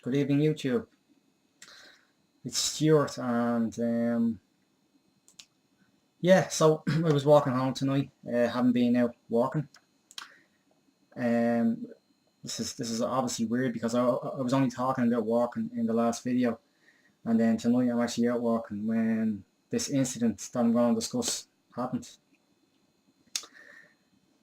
Good evening, YouTube. It's Stuart, and yeah, so I was walking home tonight. Haven't been out walking. Um, this is obviously weird because I was only talking about walking in the last video, and then tonight I'm actually out walking when this incident that I'm going to discuss happened.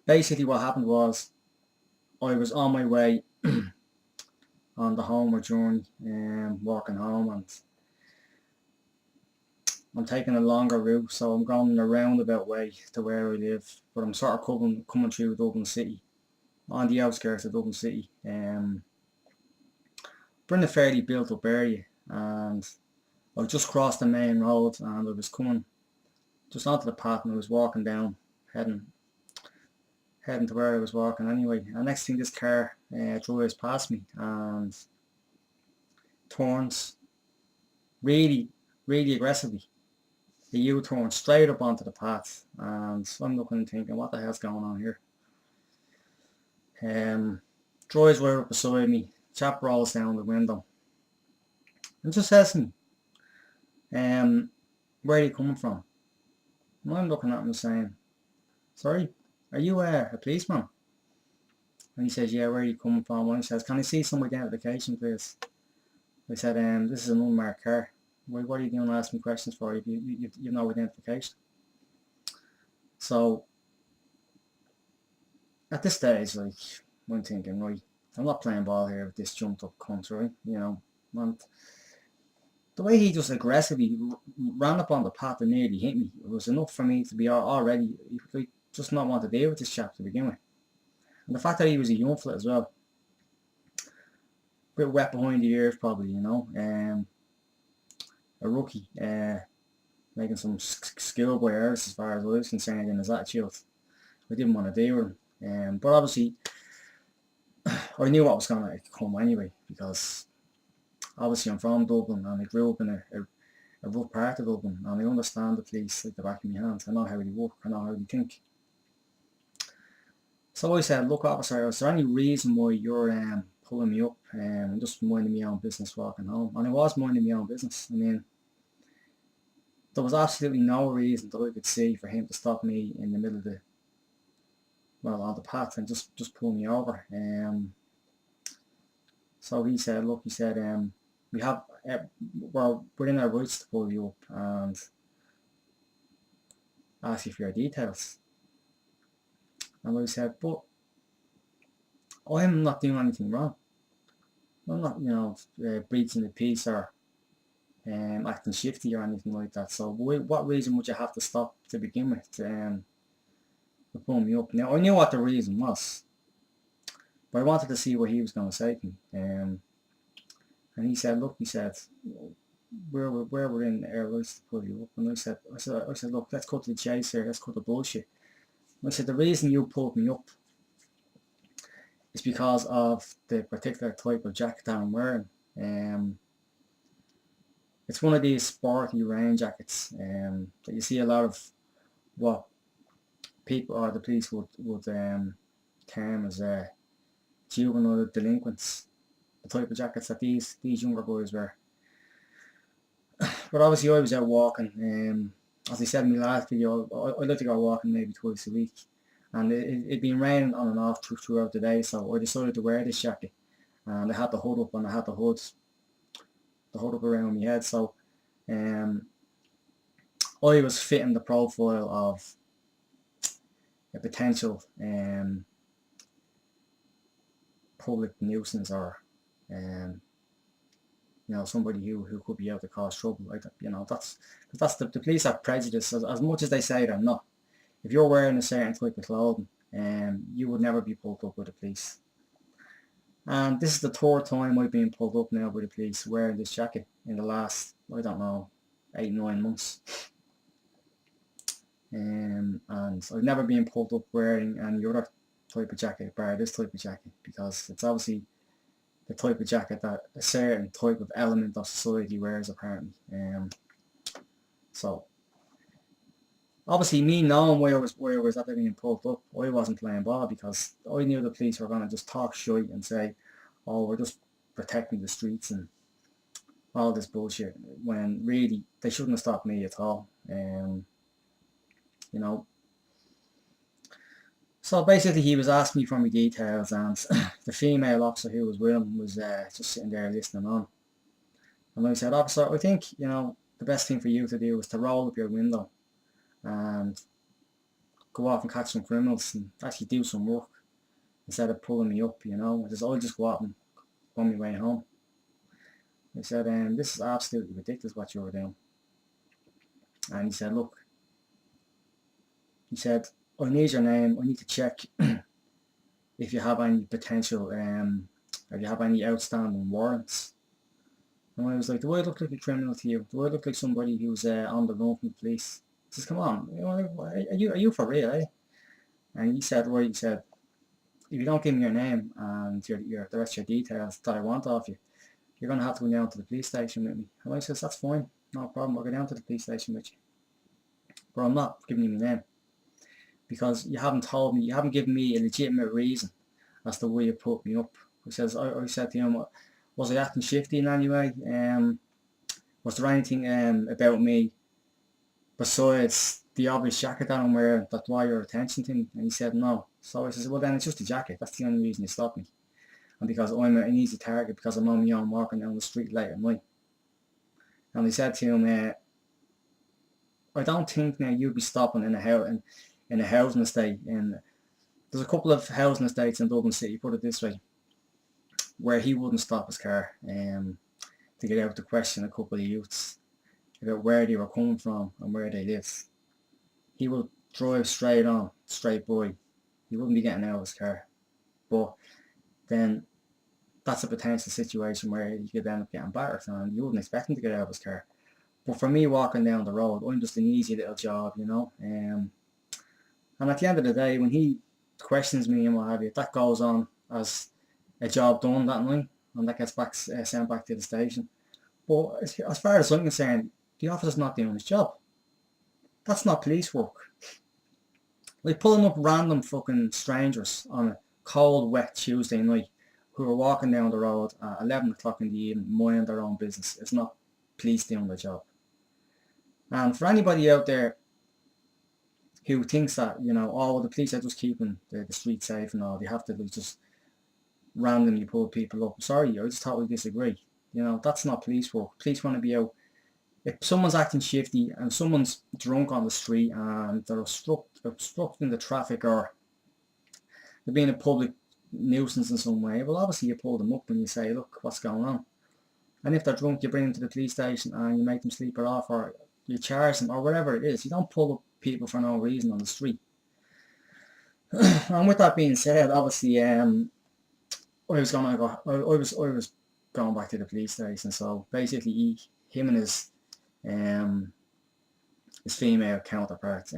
Basically, what happened was I was on my way on the homeward journey, walking home, and I'm taking a longer route, so I'm going a roundabout way to where I live, but I'm sort of coming through Dublin City, on the outskirts of Dublin City. We're in a fairly built up area, and I just crossed the main road, and I was coming just onto the path, and I was walking down, heading to where I was walking anyway. And next thing, this car drives past me and turns really, really aggressively. The U-turn straight up onto the path, and I'm looking and thinking, what the hell's going on here? Drives right up beside me. Chap rolls down the window and just says to me, where are you coming from? And I'm looking at him saying, sorry, are you a policeman? And he says, yeah, where are you coming from? And he says, can I see some identification, please? I said, this is an unmarked car. What are you doing asking me questions for? You've no identification. So at this stage, like, I'm thinking, right, I'm not playing ball here with this jumped up cunt, right? You know, and the way he just aggressively ran up on the path and nearly hit me, it was enough for me to be already, like, just not want to deal with this chap to begin with. And the fact that he was a young fella as well, a bit wet behind the ears probably, you know, a rookie, making some schoolboy errors as far as I was concerned in his attitude. I didn't want to deal with him, but obviously I knew what was going to come anyway, because obviously I'm from Dublin and I grew up in a rough part of Dublin, and I understand the police like the back of my hand. I know how they work, I know how they think. So I said, look officer, is there any reason why you're pulling me up and just minding my own business walking home? And I was minding my own business. I mean, there was absolutely no reason that I could see for him to stop me in the middle of on the path and just pull me over. So he said, look, he said, we have, we're within our rights to pull you up and ask you for your details. And I said, but I'm not doing anything wrong. I'm not, breaching the peace or acting shifty or anything like that. So what reason would you have to stop to begin with to pull me up? Now, I knew what the reason was, but I wanted to see what he was going to say to me. And he said, look, he said, we're within our rights to pull you up. And I said, look, let's cut to the chase here. Let's cut the bullshit. And I said, the reason you pulled me up is because of the particular type of jacket that I'm wearing. It's one of these sporty rain jackets that you see a lot of what people or the police would term as juvenile delinquents. The type of jackets that these younger boys wear. But obviously I was out walking. As I said in my last video, I like to go walking maybe twice a week. And it'd been raining on and off throughout the day, so I decided to wear this jacket. And I had the hood up, and I had the hood up around my head. So I was fitting the profile of a potential public nuisance, or somebody who could be out to cause trouble. Like that. That's the police are prejudiced as much as they say they're not. If you're wearing a certain type of clothing, you would never be pulled up by the police. And this is the third time I've been pulled up now by the police wearing this jacket in the last, I don't know, 8-9 months. And I've never been pulled up wearing any other type of jacket bar this type of jacket, because it's obviously the type of jacket that a certain type of element of society wears apparently. So obviously, me knowing where I was after being pulled up, I wasn't playing ball, because I knew the police were going to just talk shit and say, oh, we're just protecting the streets and all this bullshit, when really they shouldn't have stopped me at all. You know, so basically he was asking me for my details, and the female officer who was with him was just sitting there listening on. And I said, officer, I think, the best thing for you to do is to roll up your window and go off and catch some criminals and actually do some work instead of pulling me up, I'll just go out and go on my way home. He said, this is absolutely ridiculous what you're doing. And he said, look, I need your name. I need to check if you have any potential, if you have any outstanding warrants. And I was like, do I look like a criminal to you? Do I look like somebody who's on the run from the police? He says, come on, are you for real, eh? And he said, if you don't give me your name and the rest of your details that I want off you, you're going to have to go down to the police station with me. And I says, that's fine, no problem, I'll go down to the police station with you. But I'm not giving you my name, because you haven't told me, you haven't given me a legitimate reason as to why you put me up. I said to him, was I acting shifty in any way? Was there anything about me besides the obvious jacket that I'm wearing that draw your attention to me? And he said no. So I said, well then it's just a jacket, that's the only reason you stopped me. And because I'm an easy target, because I'm on my own walking down the street late at night. And he said to him, I don't think now you'd be stopping in a housing estate. And there's a couple of housing estates in Dublin City, put it this way, where he wouldn't stop his car to get out to question a couple of youths about where they were coming from and where they lived. He would drive straight on, straight by. He wouldn't be getting out of his car. But then that's a potential situation where he could end up getting battered, and you wouldn't expect him to get out of his car. But for me, walking down the road, I'm just an easy little job, And at the end of the day, when he questions me and what have you, that goes on as a job done that night, and that gets sent back to the station. But as far as I'm concerned, the officer's not doing his job. That's not police work. Like pulling up random fucking strangers on a cold, wet Tuesday night who are walking down the road at 11 o'clock in the evening, minding their own business. It's not police doing their job. And for anybody out there who thinks that, the police are just keeping the street safe and all, they have to just randomly pull people up. Sorry, I just totally disagree. That's not police work. Police want to be out. If someone's acting shifty and someone's drunk on the street and they're obstructing the traffic, or they're being a public nuisance in some way, well, obviously you pull them up and you say, look, what's going on? And if they're drunk, you bring them to the police station and you make them sleep it off, or you charge them, or whatever it is. You don't pull up people for no reason on the street. And with that being said, obviously, I was going back to the police station. So basically, him and his female counterpart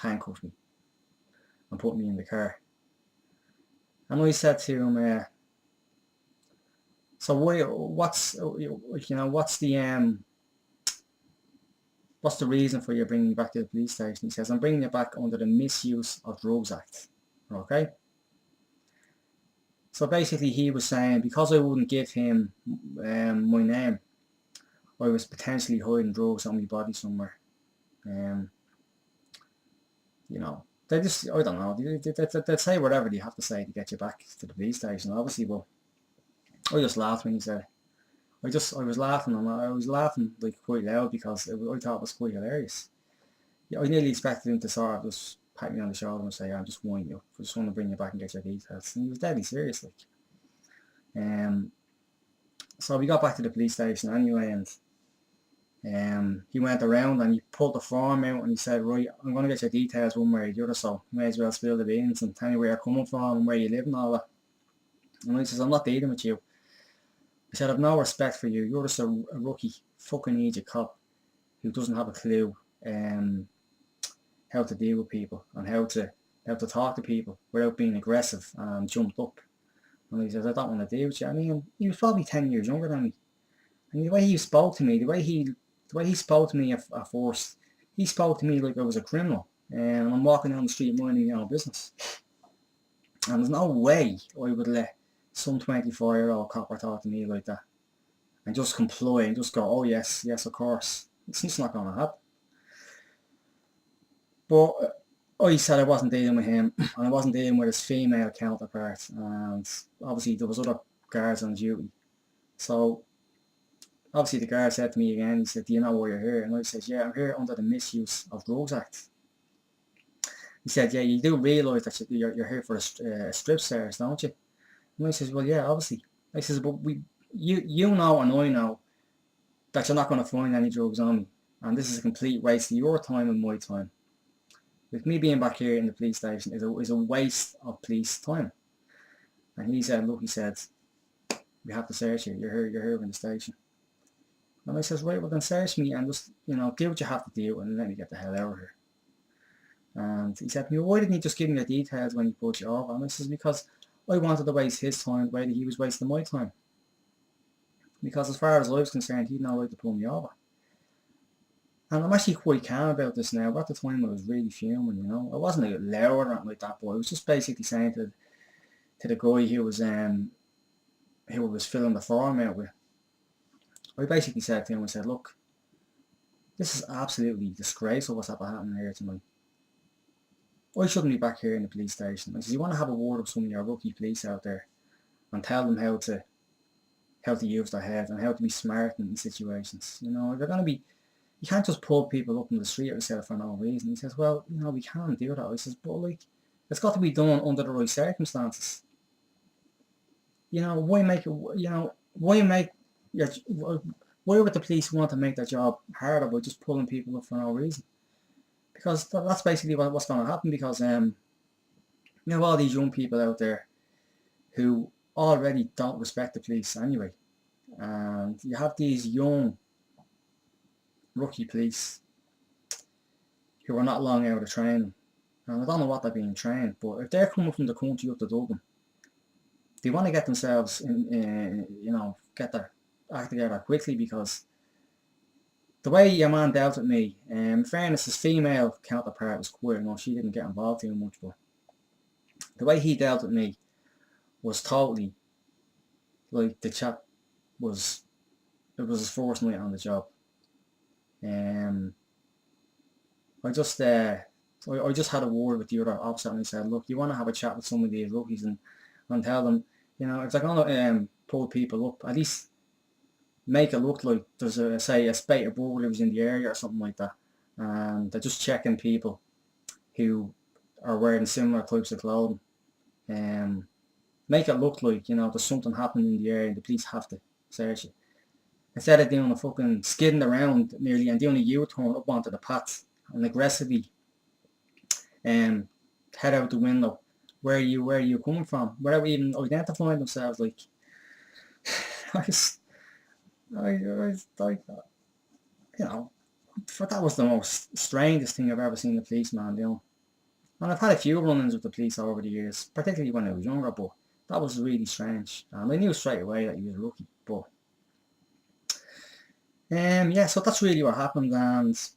handcuffed me and put me in the car. And I said to him, so what's the reason for you bringing me back to the police station? He says, I'm bringing you back under the Misuse of Drugs Act. Okay? So basically he was saying, because I wouldn't give him my name, I was potentially hiding drugs on my body somewhere. They just, I don't know, they say whatever they have to say to get you back to the police station, obviously. But I just laughed when he said it. I was laughing, and I was laughing like quite loud, because I thought it was quite hilarious. Yeah, I nearly expected him to sort of just pat me on the shoulder and say, I'm just winding you up, I just want to bring you back and get your details. And he was deadly serious, like. So we got back to the police station anyway, and he went around and he pulled the form out and he said, right, I'm going to get your details one way or the other, so you may as well spill the beans and tell me where you're coming from and where you live and all that. And he says, I'm not dealing with you. I said, I've no respect for you. You're just a rookie fucking idiot cop who doesn't have a clue how to deal with people and how to talk to people without being aggressive and jumped up. And he says, I don't want to deal with you. I mean, he was probably 10 years younger than me. And the way he spoke to me, the way he spoke to me at first, he spoke to me like I was a criminal. And I'm walking down the street minding my own business. And there's no way I would let some 24-year-old copper talk to me like that and just comply and just go, oh yes, yes, of course. It's just not going to happen. But I said I wasn't dealing with him, and I wasn't dealing with his female counterpart, and obviously there was other guards on duty. So obviously the guard said to me again, he said, do you know why you're here? And I said, yeah, I'm here under the Misuse of Drugs Act. He said, yeah, you do realise that you're here for a strip search, don't you? And I says, well, yeah, obviously. I says, but you know and I know that you're not going to find any drugs on me, and this is a complete waste of your time and my time. With me being back here in the police station is a waste of police time. And he said, look, he said, we have to search you. You're here in the station. And I says, right, well then search me and just, do what you have to do and let me get the hell out of here. And he said to me, why didn't he just give me the details when he pulled you off? And I says, because I wanted to waste his time the way that he was wasting my time. Because as far as I was concerned, he'd no right to pull me over. And I'm actually quite calm about this now, but at the time I was really fuming, I wasn't loud or anything like that, but I was just basically saying to the guy who was filling the form out with, I basically said to him, I said, look, this is absolutely disgraceful what's happening here tonight. I shouldn't be back here in the police station. I said, you want to have a word with some of your rookie police out there and tell them how to use their head and how to be smart in situations. If you're going to be, you can't just pull people up in the street yourself for no reason. He says, well, we can't do that. I says, but it's got to be done under the right circumstances. Why would the police want to make their job harder by just pulling people up for no reason? Because that's basically what's going to happen, because all these young people out there who already don't respect the police anyway, and you have these young rookie police who are not long out of training, and I don't know what they're being trained, but if they're coming from the country up to Dublin, they want to get themselves get their act together quickly, because the way your man dealt with me, in fairness, his female counterpart was quiet, she didn't get involved too much, but the way he dealt with me was totally like the chap it was his first night on the job. I just had a word with the other officer and I said, look, you want to have a chat with some of these rookies and tell them, if they're going to pull people up, at least make it look like there's a spate of burglars in the area or something like that, and they're just checking people who are wearing similar types of clothing. Make it look like there's something happening in the area and the police have to search it, instead of doing a fucking skidding around nearly and doing a U-turn up onto the path and aggressively head out the window where you coming from without even identifying themselves. Like that was the most strangest thing I've ever seen a policeman do. And I've had a few run-ins with the police over the years, particularly when I was younger, but that was really strange. And I knew straight away that he was a rookie. But so that's really what happened, and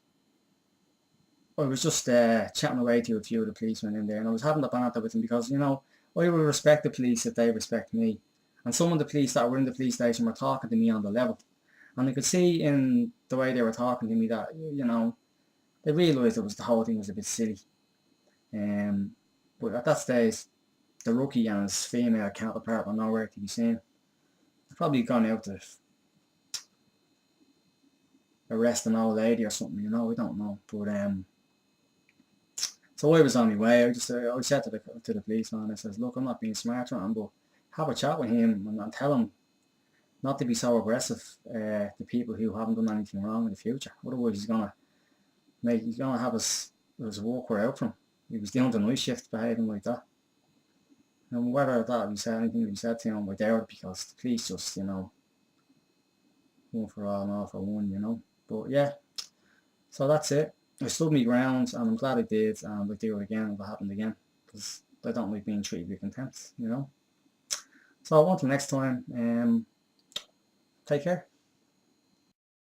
I was just chatting away to a few of the policemen in there, and I was having a banter with them because, I would respect the police if they respect me. And some of the police that were in the police station were talking to me on the level. And I could see in the way they were talking to me that, they realised the whole thing was a bit silly. But at that stage, the rookie and his female counterpart were nowhere to be seen. They've probably gone out to arrest an old lady or something, we don't know. But so I was on my way. I said to the policeman, I says, look, I'm not being smart around, but have a chat with him and tell him not to be so aggressive to people who haven't done anything wrong in the future. Otherwise he's gonna have his work cut out for him. He was doing the night shift behaving like that. And whether that he said anything he said to him, I doubt it, because the police just, one for all and all for one, But yeah, so that's it. I stood my ground and I'm glad I did, and I'll do it again if it happened again, because I don't like being treated with contempt, So until next time, take care.